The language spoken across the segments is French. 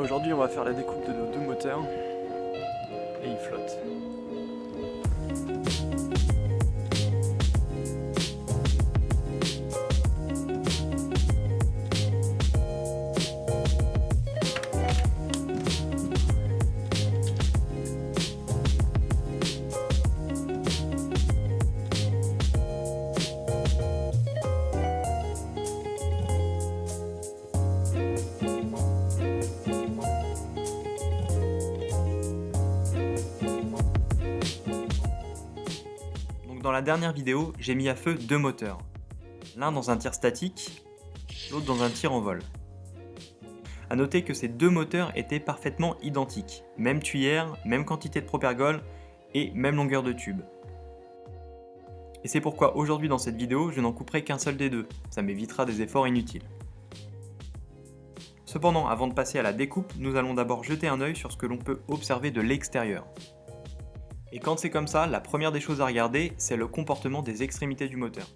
Aujourd'hui on va faire la découpe de nos deux moteurs et ils flottent. Dans la dernière vidéo, j'ai mis à feu deux moteurs. L'un dans un tir statique, l'autre dans un tir en vol. A noter que ces deux moteurs étaient parfaitement identiques. Même tuyère, même quantité de propergol et même longueur de tube. Et c'est pourquoi aujourd'hui dans cette vidéo, je n'en couperai qu'un seul des deux. Ça m'évitera des efforts inutiles. Cependant, avant de passer à la découpe, nous allons d'abord jeter un œil sur ce que l'on peut observer de l'extérieur. Et quand c'est comme ça, la première des choses à regarder, c'est le comportement des extrémités du moteur.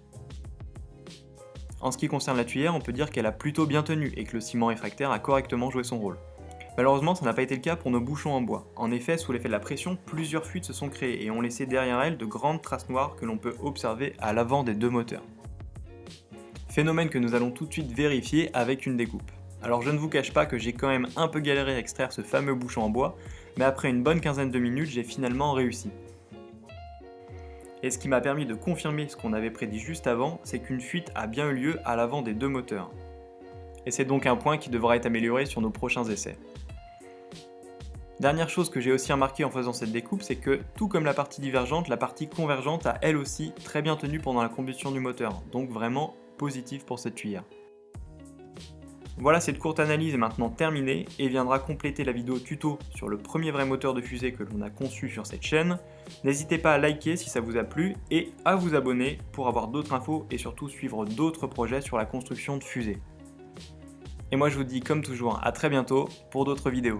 En ce qui concerne la tuyère, on peut dire qu'elle a plutôt bien tenu et que le ciment réfractaire a correctement joué son rôle. Malheureusement, ça n'a pas été le cas pour nos bouchons en bois. En effet, sous l'effet de la pression, plusieurs fuites se sont créées et ont laissé derrière elles de grandes traces noires que l'on peut observer à l'avant des deux moteurs. Phénomène que nous allons tout de suite vérifier avec une découpe. Alors je ne vous cache pas que j'ai quand même un peu galéré à extraire ce fameux bouchon en bois, mais après une bonne quinzaine de minutes, j'ai finalement réussi. Et ce qui m'a permis de confirmer ce qu'on avait prédit juste avant, c'est qu'une fuite a bien eu lieu à l'avant des deux moteurs. Et c'est donc un point qui devra être amélioré sur nos prochains essais. Dernière chose que j'ai aussi remarqué en faisant cette découpe, c'est que tout comme la partie divergente, la partie convergente a elle aussi très bien tenu pendant la combustion du moteur, donc vraiment positif pour cette tuyère. Voilà, cette courte analyse est maintenant terminée et viendra compléter la vidéo tuto sur le premier vrai moteur de fusée que l'on a conçu sur cette chaîne. N'hésitez pas à liker si ça vous a plu et à vous abonner pour avoir d'autres infos et surtout suivre d'autres projets sur la construction de fusées. Et moi je vous dis comme toujours à très bientôt pour d'autres vidéos.